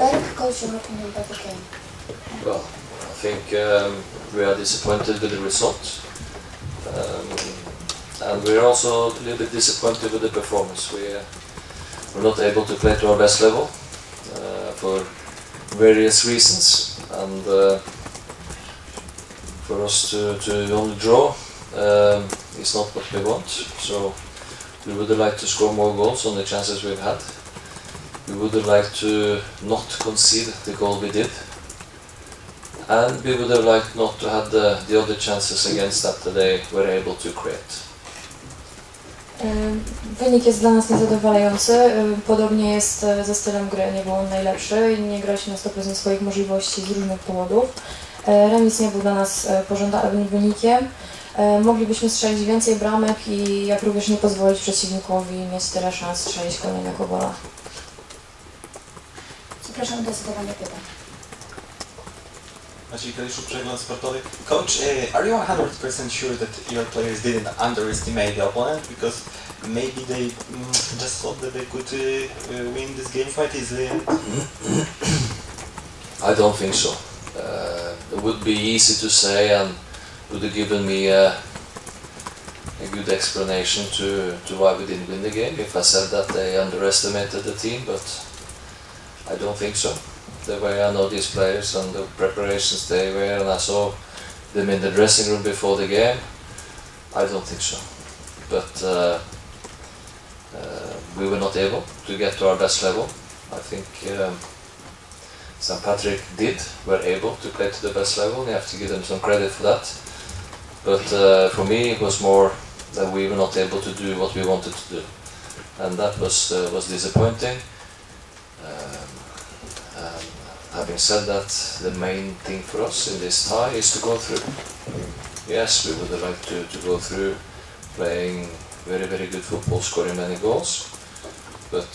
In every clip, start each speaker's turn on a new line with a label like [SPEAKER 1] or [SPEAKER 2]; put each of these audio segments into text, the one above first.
[SPEAKER 1] Berg, coach, your opinion about the game?
[SPEAKER 2] Well, I think we are disappointed with the result. And we're also a little bit disappointed with the performance. We're not able to play to our best level for various reasons, and for us to only draw is not what we want. So we would have liked to score more goals on the chances we've had. We would have liked to not concede the goal we did, and we would have liked not to have the other chances against that they were able to create.
[SPEAKER 3] Wynik jest dla nas niezadowalający. Podobnie jest ze stylem gry. Nie był on najlepszy i nie graliśmy na 100% swoich możliwości z różnych powodów. Remis nie był dla nas pożądanym wynikiem. Moglibyśmy strzelić więcej bramek i jak również nie pozwolić przeciwnikowi mieć tyle szans strzelić kolejnego gola.
[SPEAKER 1] Zapraszam do zadawania pytań.
[SPEAKER 4] Maciej Kaliszu, Przegląd Sportowy. Coach, are you 100% sure that your players didn't underestimate the opponent? Because maybe they just thought that they could win this game quite easily.
[SPEAKER 2] I don't think so. It would be easy to say, and would have given me a good explanation to why we didn't win the game if I said that they underestimated the team, but I don't think so. The way I know these players and the preparations they were, and I saw them in the dressing room before the game, I don't think so. But we were not able to get to our best level. I think St. Patrick were able to play to the best level. You have to give them some credit for that. But for me, it was more that we were not able to do what we wanted to do, and that was disappointing. Having said that, the main thing for us in this tie is to go through. Yes, we would have liked to go through playing very, very good football, scoring many goals, but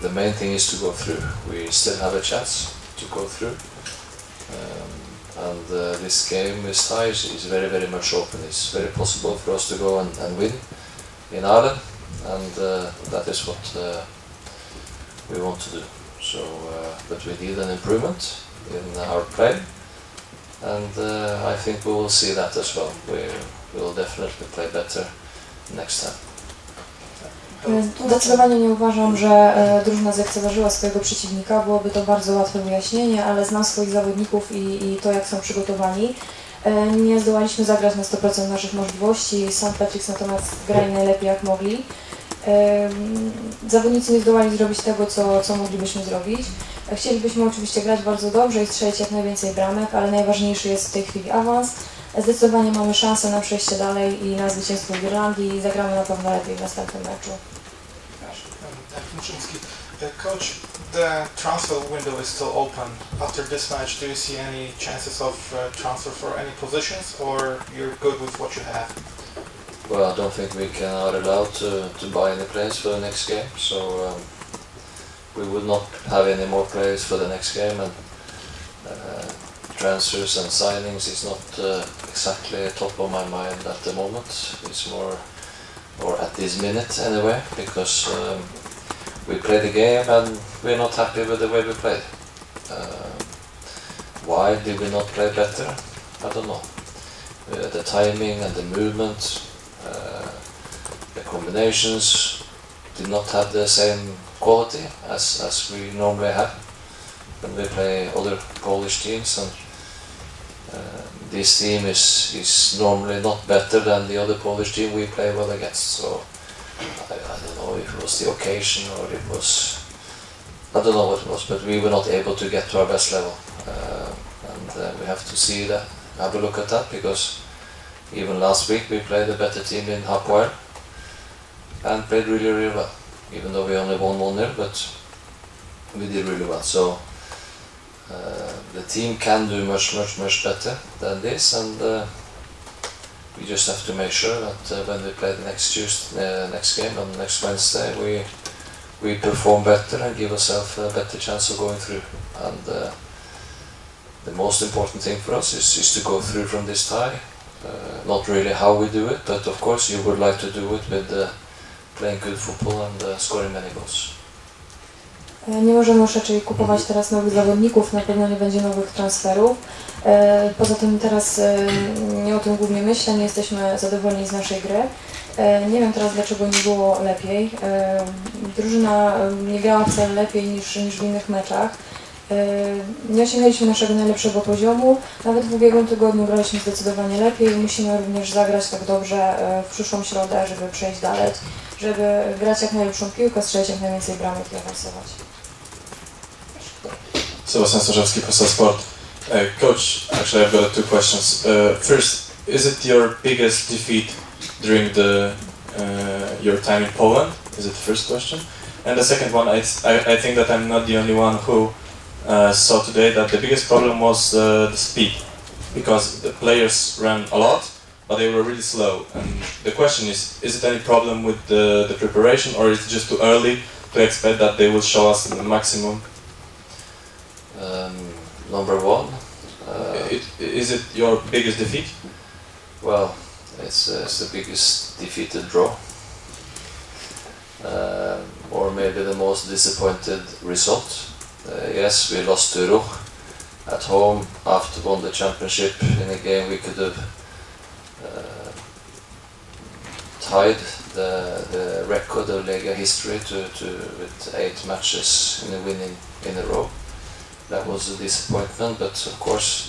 [SPEAKER 2] the main thing is to go through. We still have a chance to go through, and this game, this tie is very, very much open. It's very possible for us to go and win in Ireland, and that is what we want to do. So, but we need an improvement in our play, and I think we will see that as well. We will definitely play better next time.
[SPEAKER 3] Zdecydowanie nie uważam, że drużyna zlekceważyła swojego przeciwnika. Byłoby to bardzo łatwe wyjaśnienie, ale znam swoich zawodników i to, jak są przygotowani. Nie zdołaliśmy zagrać na 100% naszych możliwości. St. Patrick's natomiast grali najlepiej jak mogli. Zawodnicy nie zdołali zrobić tego, co moglibyśmy zrobić. Chcielibyśmy oczywiście grać bardzo dobrze i strzelić jak najwięcej bramek, ale najważniejszy jest w tej chwili awans. Zdecydowanie mamy szansę na przejście dalej i na zwycięstwo w Irlandii i zagramy na pewno lepiej w następnym meczu.
[SPEAKER 5] Coach, the transfer window is still open. After this match, do you see any chances of transfer for any positions, or you're good with what you have?
[SPEAKER 2] Well, I don't think we are allowed to buy any players for the next game, so we would not have any more players for the next game, and transfers and signings is not exactly top of my mind at the moment. It's more, or at this minute anyway, because we played the game and we're not happy with the way we played. Why did we not play better? I don't know. The timing and the movement, the combinations did not have the same quality as we normally have when we play other Polish teams, and this team is normally not better than the other Polish team we play well against. So I don't know if it was the occasion or it was, I don't know what it was, but we were not able to get to our best level, and we have to see that, have a look at that, because even last week we played a better team in Hapoel and played really, really well, even though we only won 1-0, but we did really well. So the team can do much better than this, and we just have to make sure that when we play the next game on next Wednesday, we perform better and give ourselves a better chance of going through. And the most important thing for us is to go through from this tie. Not really how we do it, but of course you would like to do it with playing good football and scoring many goals.
[SPEAKER 3] Nie możemy już raczej kupować teraz nowych zawodników, na pewno nie będzie nowych transferów. Poza tym teraz nie o tym głównie myślę, nie jesteśmy zadowoleni z naszej gry. Nie wiem teraz, dlaczego nie było lepiej. Drużyna nie grała wcale lepiej niż w innych meczach. Nie osiągnęliśmy naszego najlepszego poziomu. Nawet w ubiegłym tygodniu graliśmy zdecydowanie lepiej i musimy również zagrać tak dobrze w przyszłą środę, żeby przejść dalej, żeby grać jak najlepszą piłkę, strzelać jak najwięcej bramek i awansować.
[SPEAKER 6] Sebastian Starzewski, Pressa Sport. Coach, actually I've got two questions. First, is it your biggest defeat during your time in Poland? Is it the first question? And the second one, I think that I'm not the only one who saw today that the biggest problem was the speed, because the players ran a lot, but they were really slow. And the question is it any problem with the preparation, or is it just too early to expect that they will show us the maximum?
[SPEAKER 2] Number one.
[SPEAKER 6] Is it your biggest defeat?
[SPEAKER 2] Well, it's the biggest defeated draw. Or maybe the most disappointed result. Yes, we lost to Ruch at home after won the championship in a game we could have tied the record of Legia history with 8 matches in a winning in a row. That was a disappointment, but of course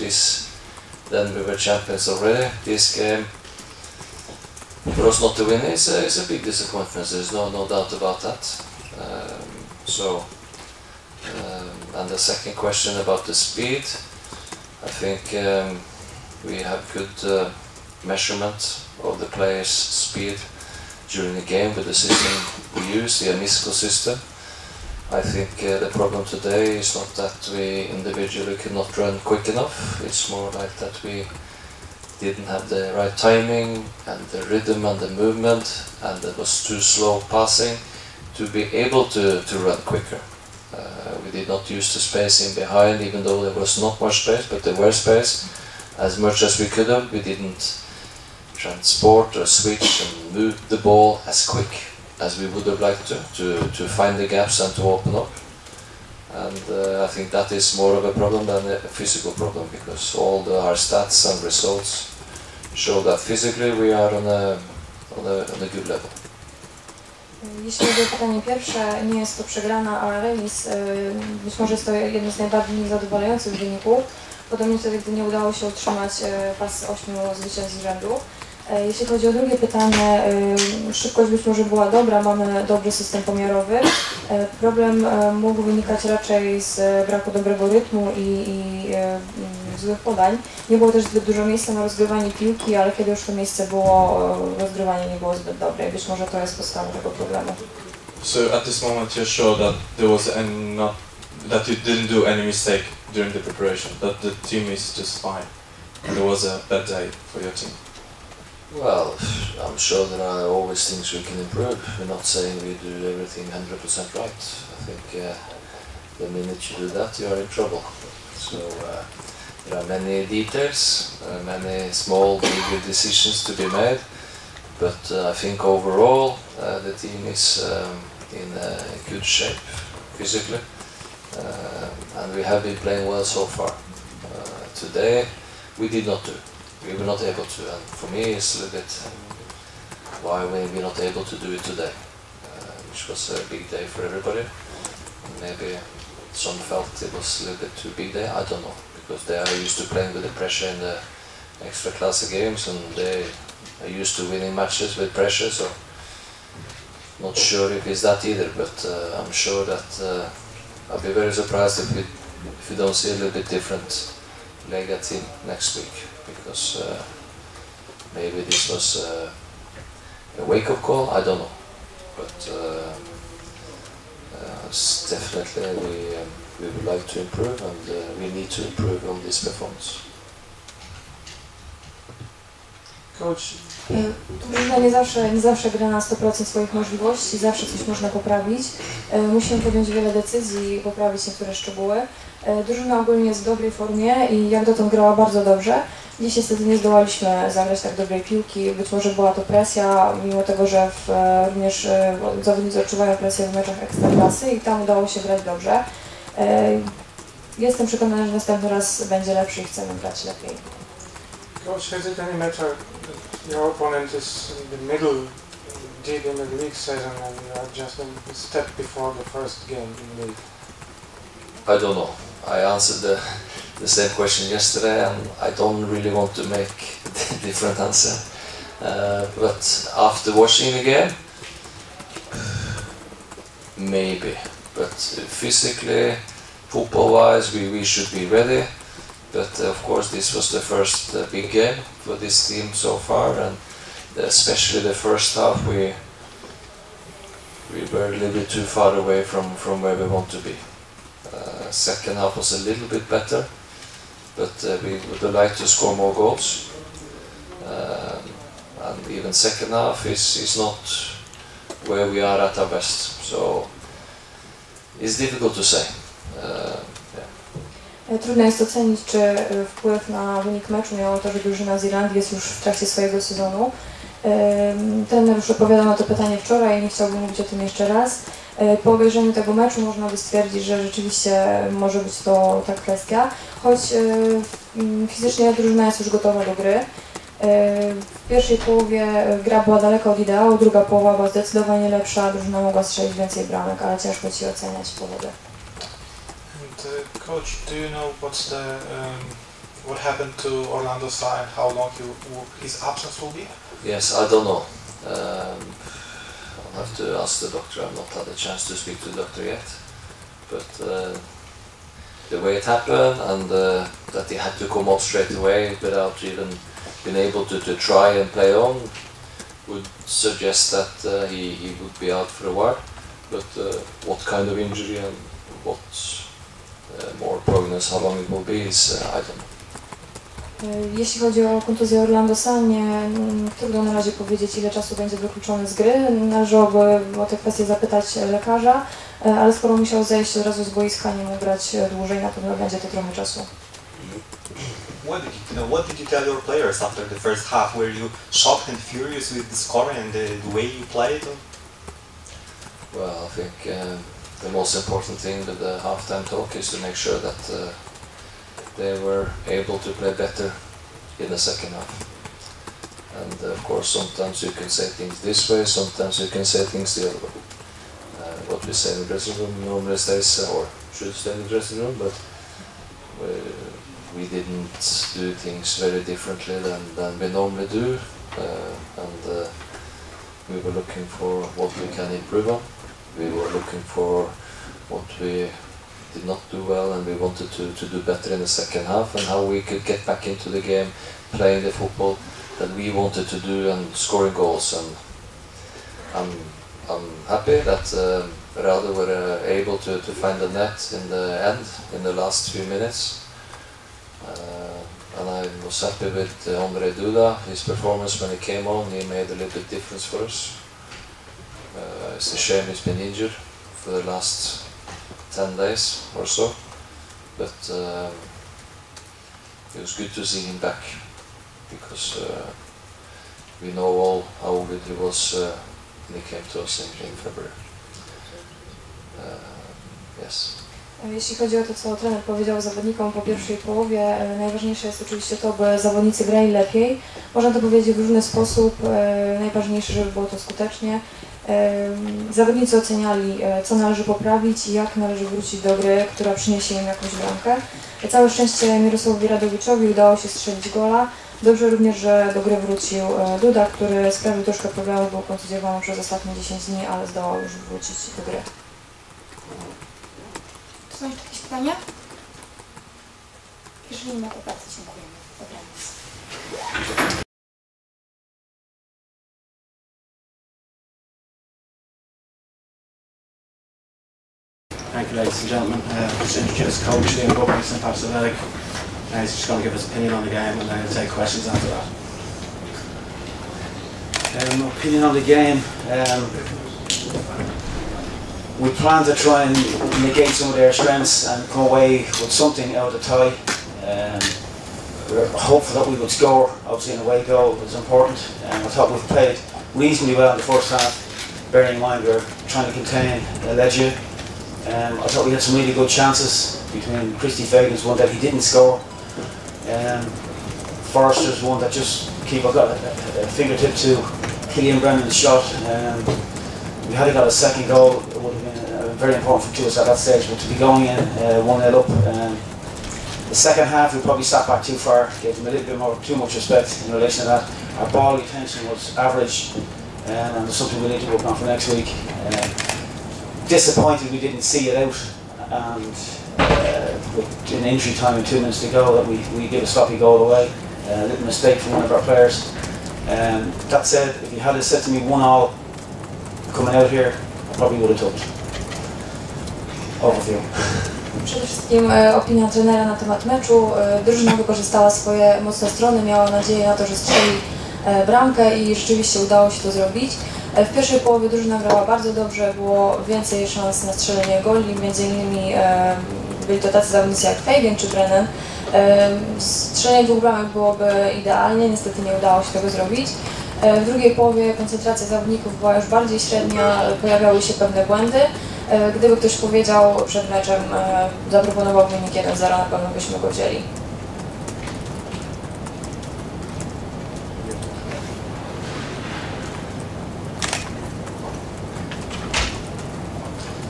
[SPEAKER 2] then we were champions already. This game, for us not to win is a big disappointment. There's no doubt about that. And the second question about the speed, I think we have good measurement of the players' speed during the game with the system we use, the Amisco system. I think the problem today is not that we individually could not run quick enough. It's more like that we didn't have the right timing and the rhythm and the movement, and it was too slow passing to be able to run quicker. We did not use the space in behind, even though there was not much space, but there was space. As much as we could have, we didn't transport or switch and move the ball as quick as we would have liked to find the gaps and to open up. And I think that is more of a problem than a physical problem, because all our stats and results show that physically we are on a good level.
[SPEAKER 3] Jeśli chodzi o pytanie pierwsze, nie jest to przegrana, ale remis. Być może jest to jeden z najbardziej niezadowalających wyników. Podobnie wtedy, gdy nie udało się utrzymać pas 8 zwycięstw z rzędu. Jeśli chodzi o drugie pytanie, szybkość być może była dobra, mamy dobry system pomiarowy. Problem mógł wynikać raczej z braku dobrego rytmu i złych podań. Nie było też zbyt dużo miejsca na rozgrywanie piłki, ale kiedy już to miejsce było, rozgrywanie nie było zbyt dobre. Być może to jest podstawą tego problemu.
[SPEAKER 6] So at this moment you're sure that there was that you didn't do any mistake during the preparation, that the team is just fine, and there was a bad day for your team?
[SPEAKER 2] Well, I'm sure there are always things we can improve. We're not saying we do everything 100% right. I think the minute you do that, you are in trouble. So there are many details, many small, big decisions to be made. But I think overall the team is in good shape physically, and we have been playing well so far. Today we did not do. We were not able to, and for me it's a little bit why we were not able to do it today, which was a big day for everybody. Maybe some felt it was a little bit too big day, I don't know, because they are used to playing with the pressure in the extra class games, and they are used to winning matches with pressure, so not sure if it's that either, but I'm sure that I'll be very surprised if we don't see a little bit different Legia team next week, because maybe this was a wake-up call, I don't know, but it's definitely we would like to improve, and we need to improve on this performance.
[SPEAKER 5] Coach,
[SPEAKER 3] Drużyna nie zawsze gra na 100% swoich możliwości, zawsze coś można poprawić. Musimy podjąć wiele decyzji i poprawić niektóre szczegóły. Drużyna ogólnie jest w dobrej formie i jak dotąd grała bardzo dobrze. Dziś niestety nie zdołaliśmy zagrać tak dobrej piłki, być może była to presja, mimo tego, że również zawodnicy odczuwają presję w meczach ekstraklasy i tam udało się grać dobrze. Jestem przekonana, że następny raz będzie lepszy i chcemy grać lepiej.
[SPEAKER 5] Coach, has it any matter your opponent is in the middle, deep in the league season and you are just a step before the first game in league?
[SPEAKER 2] I don't know. I answered the same question yesterday, and I don't really want to make a different answer. But after watching the game, maybe. But physically, football-wise, we should be ready. But of course, this was the first big game for this team so far, and especially the first half, we were a little bit too far away from where we want to be. Second half was a little bit better, but we would like to score more goals. And even second half is not where we are at our best. So it's difficult to say.
[SPEAKER 3] Trudno jest ocenić, czy wpływ na wynik meczu miało to, że drużyna z Irlandii jest już w trakcie swojego sezonu. Trener już odpowiadał na to pytanie wczoraj i nie chciałbym mówić o tym jeszcze raz. Po obejrzeniu tego meczu można by stwierdzić, że rzeczywiście może być to ta kwestia, choć fizycznie drużyna jest już gotowa do gry. W pierwszej połowie gra była daleko od ideału, druga połowa była zdecydowanie lepsza, drużyna mogła strzelić więcej bramek, ale ciężko ci oceniać powody.
[SPEAKER 5] Coach, do you know what's the what happened to Orlando Sa and how long his absence will be?
[SPEAKER 2] Yes, I don't know. I'll have to ask the doctor. I've not had a chance to speak to the doctor yet. But the way it happened and that he had to come off straight away without even being able to try and play on would suggest that he would be out for a while. But what kind of injury and what more prognosis, how long it will be, is I don't know.
[SPEAKER 3] Jeśli chodzi o kontuzję Orlando Sa, trudno na razie powiedzieć, ile czasu będzie wykluczony z gry. Należałoby o tę kwestię zapytać lekarza, ale skoro musiał zejść od razu z boiska, nie mógł grać dłużej, na pewno będzie to trochę czasu.
[SPEAKER 4] What did you tell your players after the first half? Were you shocked and furious with the scoring and the way you played?
[SPEAKER 2] Well, I think the most important thing with the halftime talk is to make sure that they were able to play better in the second half. And of course, sometimes you can say things this way, sometimes you can say things the other way. What we say in the dressing room normally stays, or should stay in the dressing room, but we didn't do things very differently than we normally do, and we were looking for what we can improve on. We were looking for what we did not do well, and we wanted to do better in the second half, and how we could get back into the game, playing the football that we wanted to do and scoring goals. And I'm happy that Rade were able to find the net in the end, in the last few minutes. And I was happy with Ondrej Duda, his performance when he came on. He made a little bit difference for us. It's a shame he's been injured for the last 10 days or so, but it was good to see him back, because we know all how good he was when he came to us in February. Yes.
[SPEAKER 3] Jeśli chodzi o to, co trener powiedział zawodnikom po pierwszej połowie, najważniejsze jest oczywiście to, by zawodnicy grali lepiej. Można to powiedzieć w różny sposób, najważniejsze, żeby było to skutecznie. Zawodnicy oceniali, co należy poprawić i jak należy wrócić do gry, która przyniesie im jakąś bramkę. Całe szczęście Mirosławowi Radowiczowi udało się strzelić gola. Dobrze również, że do gry wrócił Duda, który sprawił troszkę problemu, był kontuzjowany przez ostatnie 10 dni, ale zdołał już wrócić do gry.
[SPEAKER 1] Czy są jeszcze jakieś pytania? Jeżeli nie ma, to bardzo dziękujemy. Dobranoc.
[SPEAKER 7] Thank you, ladies and gentlemen. Just introduce Coach Buckley from meczu Legii. He's just going to give his opinion on the game, and then he'll take questions after that. Opinion on the game. We plan to try and negate some of their strengths and come away with something out of the tie. We're hopeful that we would score. Obviously, an away goal was important. I thought we played reasonably well in the first half. Bearing in mind we were trying to contain Legia. I thought we had some really good chances between Christy Fagan's one that he didn't score. Forrester's one that just keeper got a fingertip to Killian Brennan's shot. We had got a second goal. It would have been very important to us at that stage, but to be going in 1-0 up. The second half we probably sat back too far, gave them a little bit too much respect in relation to that. Our ball retention was average, and it's something we need to work on for next week. Disappointed we didn't see it out, and with an injury time and 2 minutes to go, that we gave a sloppy goal away. A little mistake from one of our players. That said, if you had said to me 1-1 coming out here, I probably would have took it. Overview.
[SPEAKER 3] Przede wszystkim opinia trenera na temat meczu. Drużyna wykorzystała swoje mocne strony, miała nadzieję na to, że strzeli bramkę i rzeczywiście udało się to zrobić. W pierwszej połowie drużyna grała bardzo dobrze, było więcej szans na strzelenie goli, między innymi byli to tacy zawodnicy jak Fagan czy Brennan. Strzelenie 2 bramek byłoby idealnie, niestety nie udało się tego zrobić. W drugiej połowie koncentracja zawodników była już bardziej średnia, pojawiały się pewne błędy. Gdyby ktoś powiedział przed meczem, zaproponował wynik 1-0, na pewno byśmy go wzięli.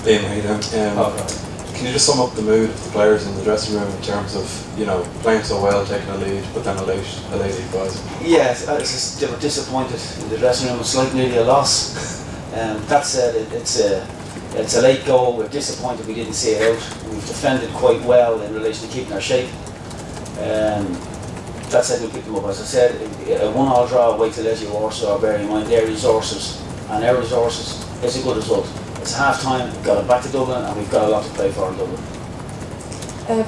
[SPEAKER 8] Liam, how you doing? Can you just sum up the mood of the players in the dressing room in terms of, you know, playing so well, taking a lead, but then a late equaliser?
[SPEAKER 7] Yeah, they were disappointed in the dressing room. It's like nearly a loss. That said, it's a late goal. We're disappointed we didn't see it out. We've defended quite well in relation to keeping our shape. That said, we picked them up. As I said, a 1-1 draw away to Legia Warsaw, bearing in mind their resources and our resources, it's a good result. It's half time, we've got it back to Dublin and we've got a lot to play for in Dublin.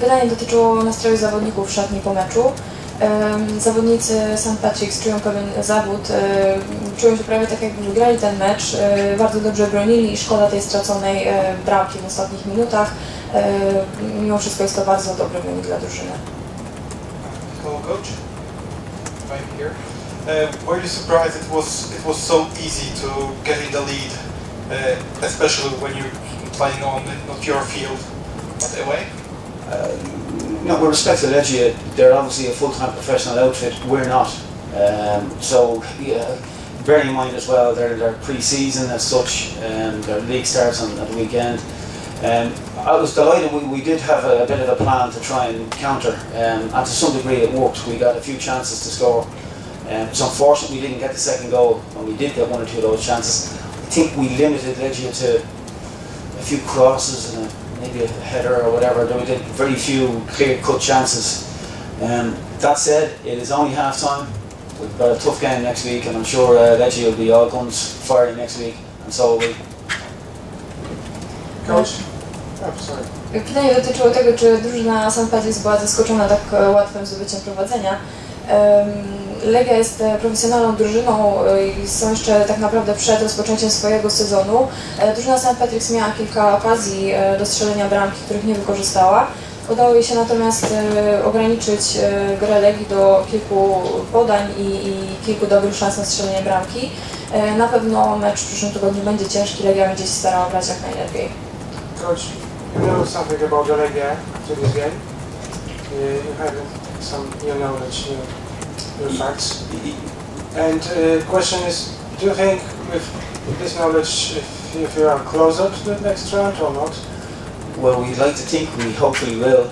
[SPEAKER 3] Pytanie dotyczyło nastroju zawodników w szatni po meczu. Zawodnicy St. Patrick's czują pewien zawód, czują się prawie tak, jakby wygrali ten mecz, bardzo dobrze bronili i szkoda tej straconej bramki w ostatnich minutach. Mimo wszystko jest to bardzo dobry wynik dla drużyny.
[SPEAKER 5] Hello, coach. Right here. Were you surprised it was so easy to get in the lead, especially when you're playing on not your field, but away?
[SPEAKER 7] No, with respect to Legia, they're obviously a full-time professional outfit. We're not. So, bearing in mind as well, they're pre-season as such, their league starts on the weekend. I was delighted we did have a bit of a plan to try and counter, and to some degree it worked. We got a few chances to score. It's unfortunate we didn't get the second goal, and we did get 1 or 2 of those chances. I think we limited Legia to a few crosses and maybe a header or whatever. We did very few clear-cut chances. That said, it is only half-time. We've got a tough game next week, and I'm sure Legia will be all guns firing next week, and so will we.
[SPEAKER 5] Coach? Oh, sorry.
[SPEAKER 3] Pytanie dotyczyło tego, czy drużyna St. Patrick's była zaskoczona tak łatwym zdobyciem prowadzenia. Legia jest profesjonalną drużyną i są jeszcze tak naprawdę przed rozpoczęciem swojego sezonu. Drużyna St. Patrick's miała kilka okazji do strzelenia bramki, których nie wykorzystała. Udało jej się natomiast ograniczyć grę Legii do kilku podań i kilku dobrych szans na strzelenie bramki. Na pewno mecz w przyszłym tygodniu będzie ciężki, Legia będzie się starała grać jak najlepiej.
[SPEAKER 9] Coach, you know something about the Legia to this game? You have some new knowledge, new facts. And question is, do you think with this knowledge if you are closer to the next round or not?
[SPEAKER 7] Well, we'd like to think we hopefully will.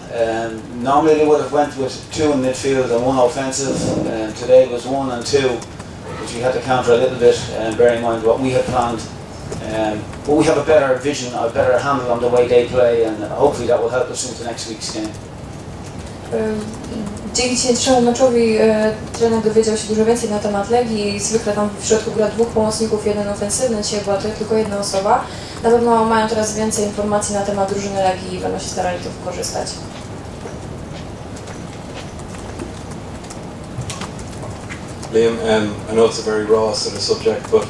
[SPEAKER 7] Normally they would have went with 2 in midfield and 1 offensive. Today it was 1 and 2, which we had to counter a little bit, bearing in mind what we had planned. But we have a better vision, a better handle on the way they play, and hopefully that will help us into next week's game.
[SPEAKER 3] Dzięki dzisiejszemu meczowi trener dowiedział się dużo więcej na temat Legii. Zwykle tam w środku gra 2 pomocników, 1 ofensywny, dzisiaj była to tylko 1 osoba. Na pewno mają teraz więcej informacji na temat drużyny Legii i będą się starali to wykorzystać.
[SPEAKER 8] Liam, I know it's a very raw sort of subject, but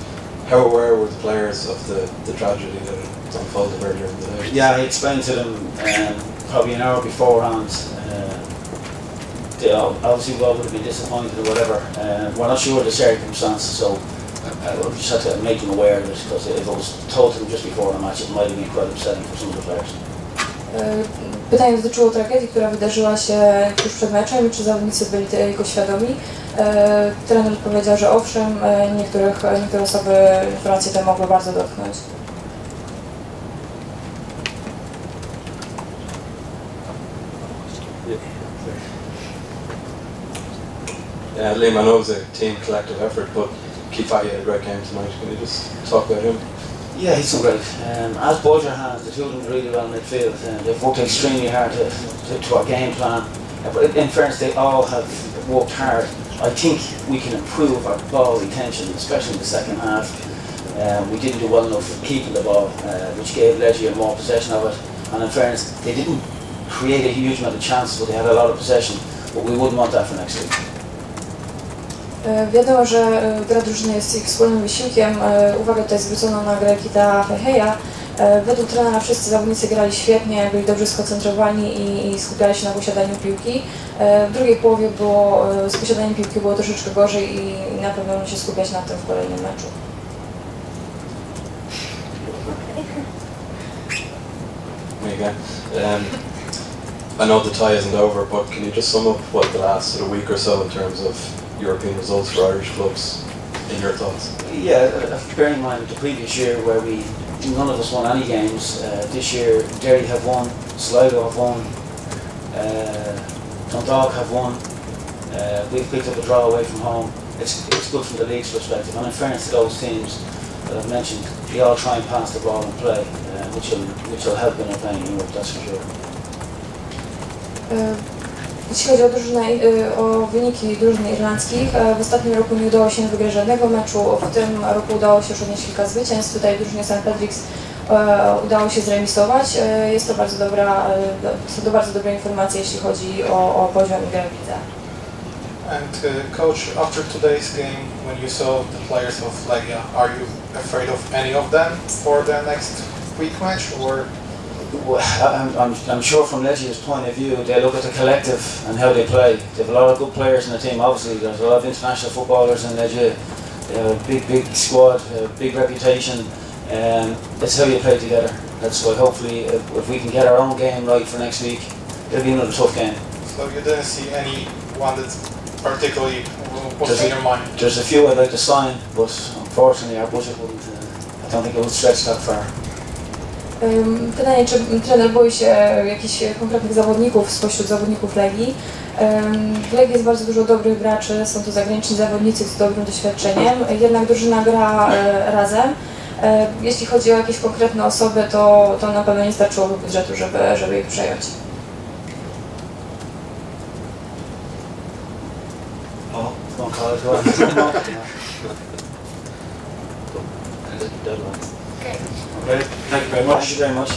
[SPEAKER 8] how aware were the players of the tragedy that had unfolded earlier in the day?
[SPEAKER 7] Yeah, I explained to them probably an hour beforehand. They obviously would have been disappointed or whatever. We're not sure of the circumstances, so I just had to make them aware of it, because if I was told to them just before the match, it might have been quite upsetting for some of the players.
[SPEAKER 3] Pytanie dotyczyło tragedii, która wydarzyła się tuż przed meczem, czy zawodnicy byli tego świadomi. Trener powiedział, że owszem, niektóre osoby informacje te mogły bardzo dotknąć.
[SPEAKER 8] Liam, I know it was a team collective effort, but Kifai had a great game tonight. Can you just talk about him?
[SPEAKER 7] Yeah, he's done great. As both your hands, the two of them did really well in midfield. They've worked extremely hard to our game plan. But in fairness, they all have worked hard. I think we can improve our ball retention, especially in the second half. We didn't do well enough keeping the ball, which gave Legia more possession of it. And in fairness, they didn't create a huge amount of chances, but they had a lot of possession. But we wouldn't want that for next week.
[SPEAKER 3] Wiadomo, że gra drużyny jest ich wspólnym wysiłkiem. Uwagę tutaj zwrócono na grę Kita Feheja. Według trenera wszyscy zawodnicy grali świetnie, byli dobrze skoncentrowani i skupiali się na posiadaniu piłki. W drugiej połowie z posiadaniem piłki było troszeczkę gorzej i na pewno będą się skupiać na tym w kolejnym meczu.
[SPEAKER 8] I know the tie isn't over, but can you just sum up what the last sort of week or so in terms of European results for Irish clubs in your thoughts?
[SPEAKER 7] Yeah, bearing in mind the previous year where none of us won any games. This year Derry have won, Sligo have won, Dundalk have won. We've picked up a draw away from home. It's good from the league's perspective, and in fairness to those teams that I've mentioned, they all try and pass the ball and play, which will help in our playing in Europe, that's for sure.
[SPEAKER 3] Jeśli chodzi o wyniki drużyn irlandzkich, w ostatnim roku nie udało się wygrać żadnego meczu, w tym roku udało się już odnieść kilka zwycięstw. Tutaj drużynie St. Patrick's udało się zremisować. Są to bardzo dobre informacje, jeśli chodzi o poziom i grę w lidze.
[SPEAKER 5] And coach, after today's game, when you saw the players of Legia, are you afraid of any of them for the next week match, or?
[SPEAKER 7] I'm sure from Legia's point of view, they look at the collective and how they play. They have a lot of good players in the team, obviously. There's a lot of international footballers in Legia. They have a big squad, a big reputation. It's how you play together. That's why hopefully if we can get our own game right for next week, it'll be another tough game.
[SPEAKER 5] So you didn't see anyone that particularly was in your mind?
[SPEAKER 7] There's a few I'd like to sign, but unfortunately our budget wouldn't, I don't think it would stretch that far.
[SPEAKER 3] Pytanie, czy trener boi się jakichś konkretnych zawodników spośród zawodników Legii. W Legii jest bardzo dużo dobrych graczy, są to zagraniczni zawodnicy z dobrym doświadczeniem, jednak drużyna gra razem. Jeśli chodzi o jakieś konkretne osoby, to na pewno nie starczyłoby budżetu, żeby ich przejąć.
[SPEAKER 7] Okay, thank you very much.